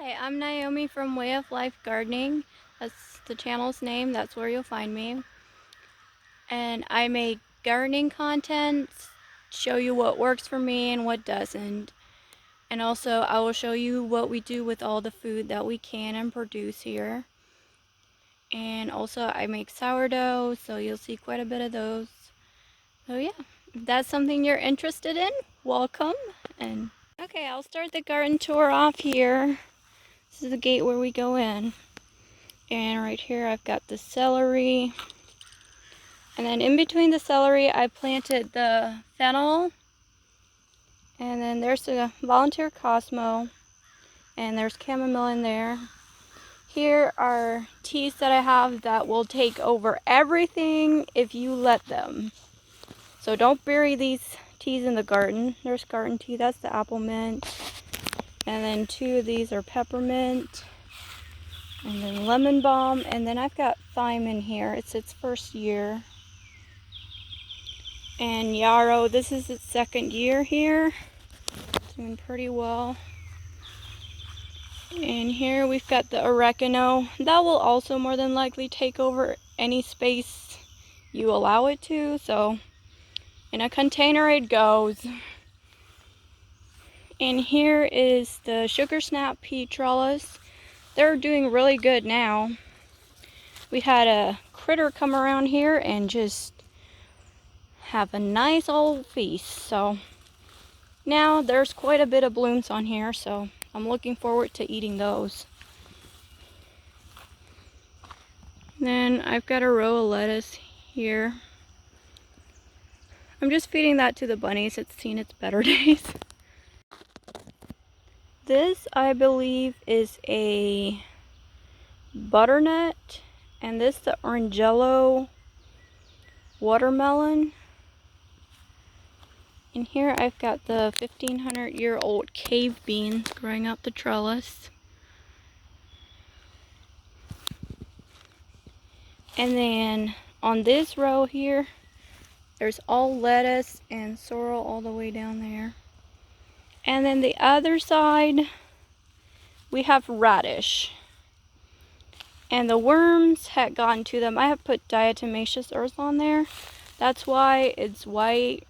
Hi, I'm Naomi from Way of Life Gardening. That's the channel's name. That's where you'll find me. And I make gardening content, show you what works for me and what doesn't. And also I will show you what we do with all the food that we can and produce here. And also I make sourdough, so you'll see quite a bit of those. So yeah, if that's something you're interested in, welcome. And okay, I'll start the garden tour off here. This is the gate where we go in. And right here I've got the celery. And then in between the celery I planted the fennel. And then there's the volunteer Cosmo. And there's chamomile in there. Here are teas that I have that will take over everything if you let them. So don't bury these teas in the garden. There's garden tea, that's the apple mint. And then two of these are peppermint. And then lemon balm. And then I've got thyme in here. It's its first year. And yarrow, this is its second year here. It's doing pretty well. And here we've got the oregano. That will also more than likely take over any space you allow it to. So in a container it goes. And here is the sugar snap pea trellis. They're doing really good now. We had a critter come around here and just have a nice old feast. So now there's quite a bit of blooms on here, so I'm looking forward to eating those. Then I've got a row of lettuce here. I'm just feeding that to the bunnies. It's seen its better days. This, I believe, is a butternut, and this the orangello watermelon. And here I've got the 1500-year-old cave beans growing up the trellis. And then on this row here, there's all lettuce and sorrel all the way down there. And then the other side, we have radish. And the worms had gotten to them. I have put diatomaceous earth on there. That's why it's white.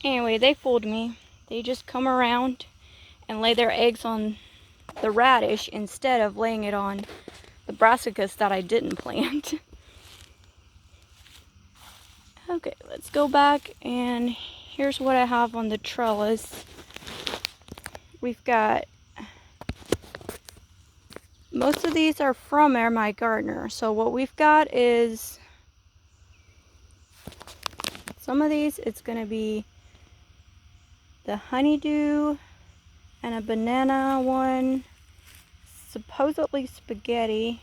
Anyway, they fooled me. They just come around and lay their eggs on the radish instead of laying it on the brassicas that I didn't plant. Okay, let's go back, and here's what I have on the trellis. We've got, most of these are from Air My Gardener. So what we've got is, some of these, it's going to be the honeydew and a banana one, supposedly spaghetti,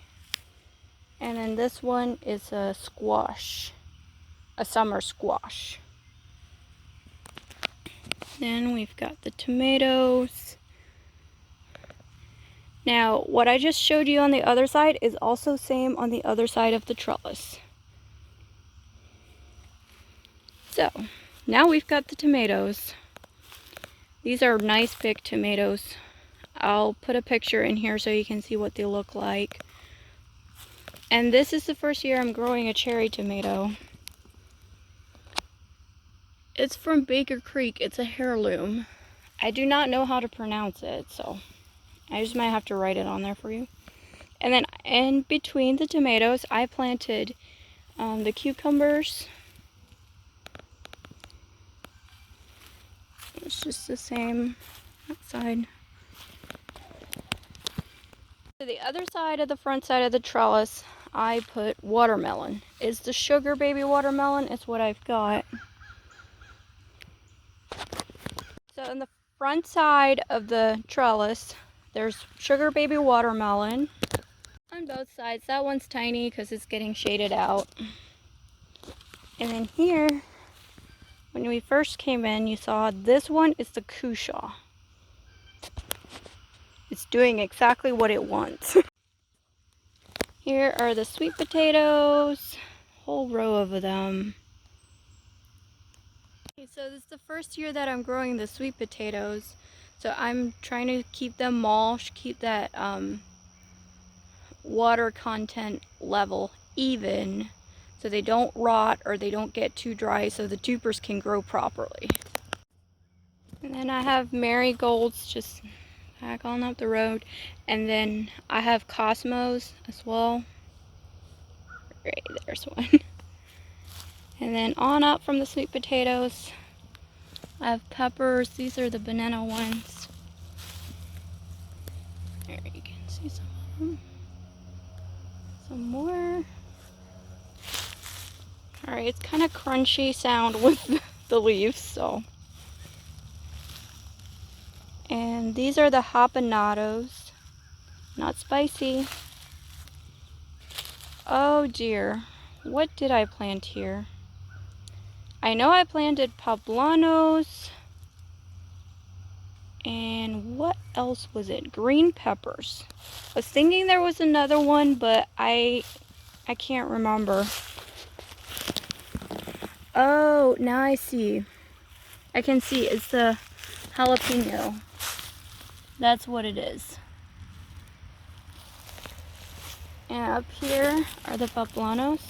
and then this one is a squash, a summer squash. Then we've got the tomatoes. Now, what I just showed you on the other side is also same on the other side of the trellis. So, now we've got the tomatoes. These are nice big tomatoes. I'll put a picture in here so you can see what they look like. And this is the first year I'm growing a cherry tomato. It's from Baker Creek. It's a heirloom. I do not know how to pronounce it, so I just might have to write it on there for you. And then in between the tomatoes, I planted the cucumbers. It's just the same outside. To the other side of the front side of the trellis, I put watermelon. It's the sugar baby watermelon. It's what I've got. So on the front side of the trellis, there's sugar baby watermelon. On both sides, that one's tiny because it's getting shaded out. And then here, when we first came in, you saw this one is the cushaw. It's doing exactly what it wants. Here are the sweet potatoes, whole row of them. Okay, so this is the first year that I'm growing the sweet potatoes. So I'm trying to keep them mulched, keep that water content level even, so they don't rot or they don't get too dry, so the tubers can grow properly. And then I have marigolds just back on up the road, and then I have cosmos as well. Right, there's one. And then on up from the sweet potatoes, I have peppers. These are the banana ones. There you can see some of them. Some more. Alright, it's kind of crunchy sound with the leaves, so. And these are the habaneros. Not spicy. Oh dear. What did I plant here? I know I planted poblanos. And what else was it? Green peppers. I was thinking there was another one, but I can't remember. Oh, now I see. I can see it's the jalapeno. That's what it is. And up here are the poblanos.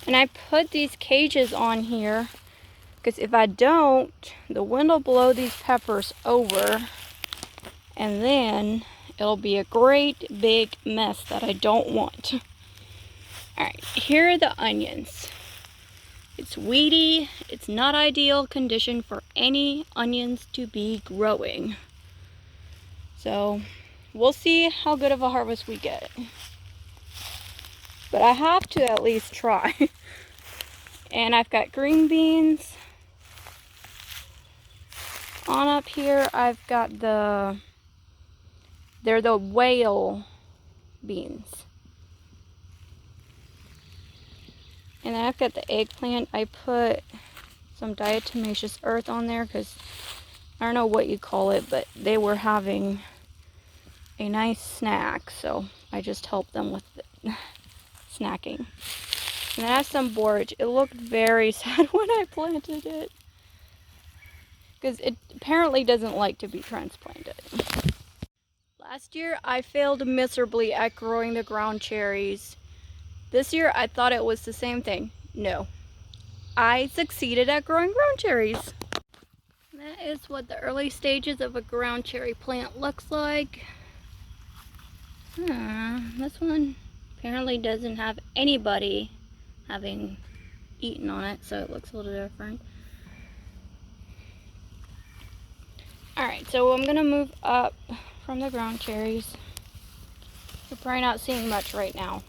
And I put these cages on here because if I don't, the wind will blow these peppers over and then it'll be a great big mess that I don't want. Alright, here are the onions. It's weedy. It's not ideal condition for any onions to be growing. So we'll see how good of a harvest we get. But I have to at least try. And I've got green beans. On up here, I've got they're the whale beans. And then I've got the eggplant. I put some diatomaceous earth on there because I don't know what you call it, but they were having a nice snack, so I just helped them with snacking. And then I have some borage. It looked very sad when I planted it because it apparently doesn't like to be transplanted. Last year I failed miserably at growing the ground cherries. This year I thought it was the same thing. No, I succeeded at growing ground cherries. That is what the early stages of a ground cherry plant looks like. This one apparently doesn't have anybody having eaten on it, so it looks a little different. Alright, so I'm going to move up from the ground cherries. You're probably not seeing much right now.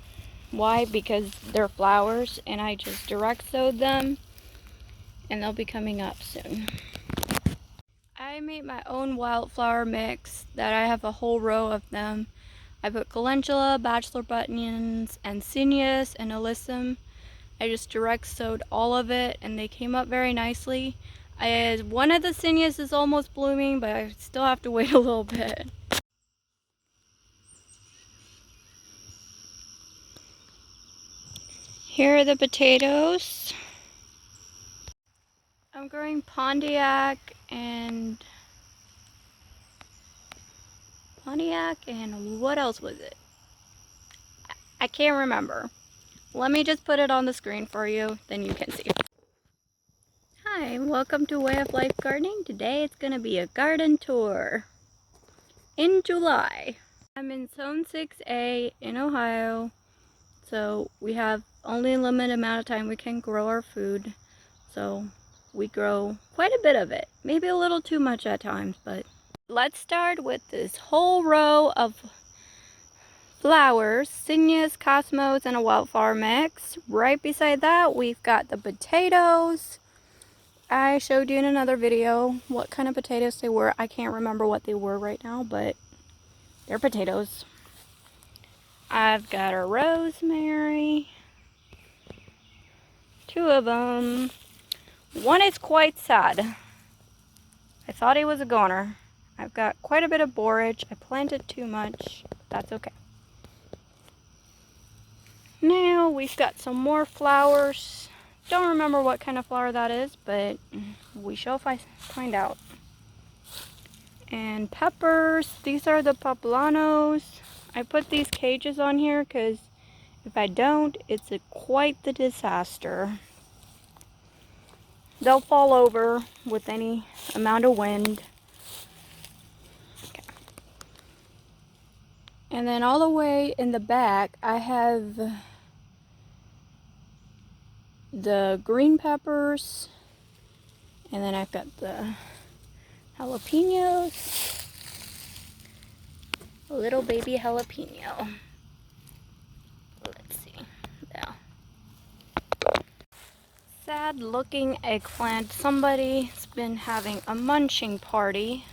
Why? Because they're flowers and I just direct sowed them and they'll be coming up soon. I made my own wildflower mix that I have a whole row of them. I put calendula, bachelor bunions, and zinnias and alyssum. I just direct sowed all of it and they came up very nicely. One of the zinnias is almost blooming, but I still have to wait a little bit. Here are the potatoes. I'm growing Pontiac and what else was it? I can't remember. Let me just put it on the screen for you, then you can see. Hi, welcome to Way of Life Gardening. Today it's going to be a garden tour in July. I'm in Zone 6A in Ohio, so we have only a limited amount of time we can grow our food. So we grow quite a bit of it, maybe a little too much at times, but let's start with this whole row of flowers, zinnias, cosmos, and a wildflower mix. Right beside that, we've got the potatoes. I showed you in another video what kind of potatoes they were. I can't remember what they were right now, but they're potatoes. I've got a rosemary. 2 of them. One is quite sad. I thought he was a goner. I've got quite a bit of borage. I planted too much, but that's okay. Now we've got some more flowers. Don't remember what kind of flower that is, but we shall find out. And peppers, these are the poblanos. I put these cages on here because if I don't, it's quite the disaster. They'll fall over with any amount of wind. Okay. And then all the way in the back, I have the green peppers. And then I've got the jalapenos. A little baby jalapeno. Let's see. There. Sad looking eggplant. Somebody's been having a munching party.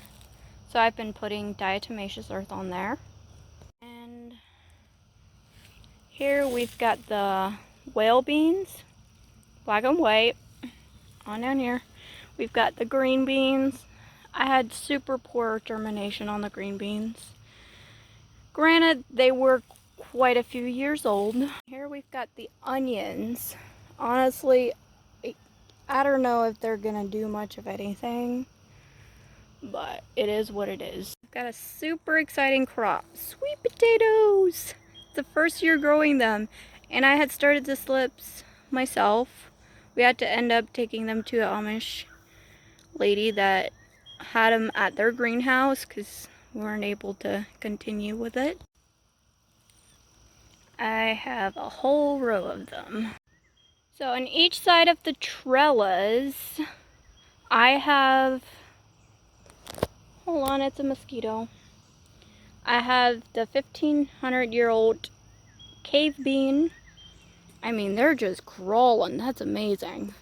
So I've been putting diatomaceous earth on there. And here we've got the whale beans. Black and white. On down here. We've got the green beans. I had super poor germination on the green beans. Granted, they were quite a few years old. Here we've got the onions. Honestly, I don't know if they're gonna do much of anything, but it is what it is. I've got a super exciting crop. Sweet potatoes! It's the first year growing them, and I had started the slips myself. We had to end up taking them to an Amish lady that had them at their greenhouse because we weren't able to continue with it. I have a whole row of them. So on each side of the trellis, I have, hold on, it's a mosquito. I have the 1,500-year-old cave bean. I mean, they're just crawling. That's amazing.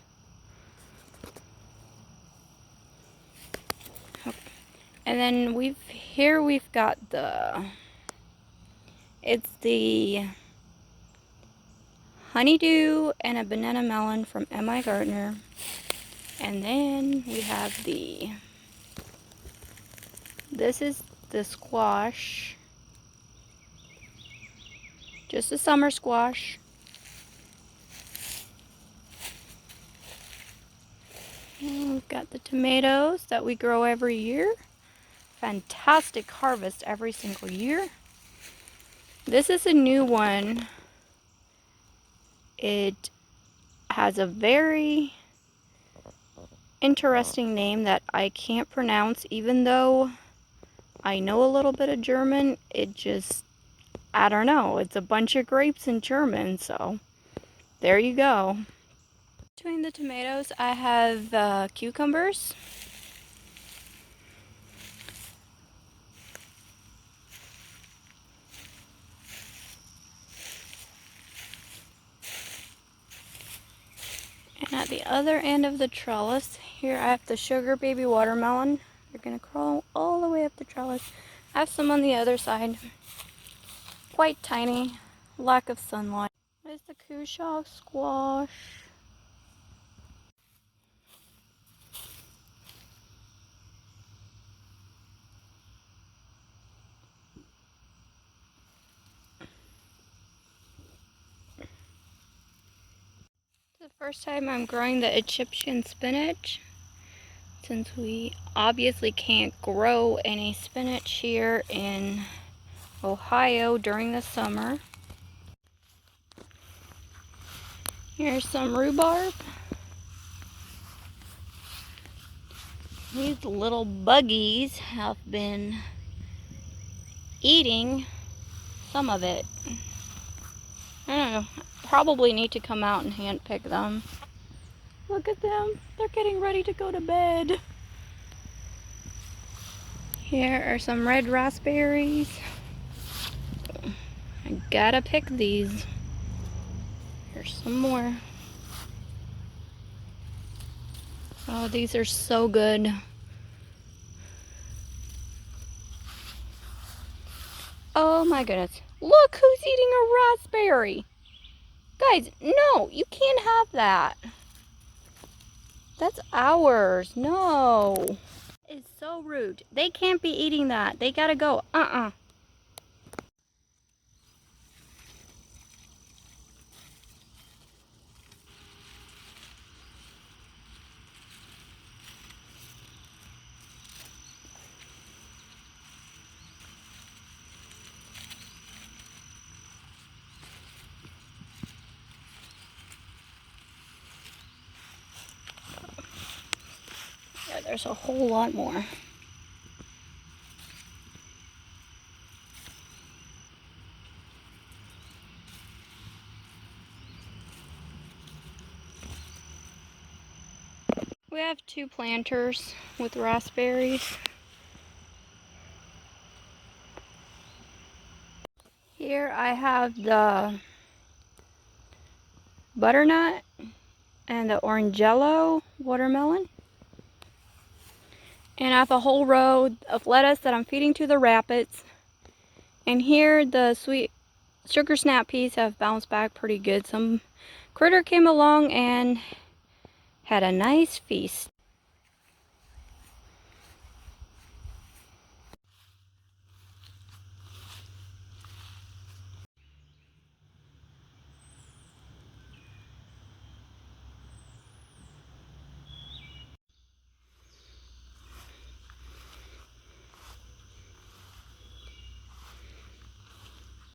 And then we've got it's the honeydew and a banana melon from M.I. Gardner. And then we have this is the squash. Just a summer squash. And we've got the tomatoes that we grow every year. Fantastic harvest every single year. This is a new one. It has a very interesting name that I can't pronounce, even though I know a little bit of German. It just, I don't know. It's a bunch of grapes in German, so there you go. Between the tomatoes, I have cucumbers. And at the other end of the trellis, here I have the sugar baby watermelon. They're gonna crawl all the way up the trellis. I have some on the other side. Quite tiny, lack of sunlight. There's the Kushaw squash. It's the first time I'm growing the Egyptian spinach, since we obviously can't grow any spinach here in Ohio during the summer. Here's some rhubarb. These little buggies have been eating some of it. I don't know. Probably need to come out and hand pick them. Look at them. They're getting ready to go to bed. Here are some red raspberries. I gotta pick these. Here's some more. Oh, these are so good. Oh my goodness. Look who's eating a raspberry. Guys, no, you can't have that. That's ours. No. It's so rude. They can't be eating that. They gotta go. there's a whole lot more. We have 2 planters with raspberries. Here I have the butternut and the orangello watermelon. And I have a whole row of lettuce that I'm feeding to the rabbits. And here the sweet sugar snap peas have bounced back pretty good. Some critter came along and had a nice feast.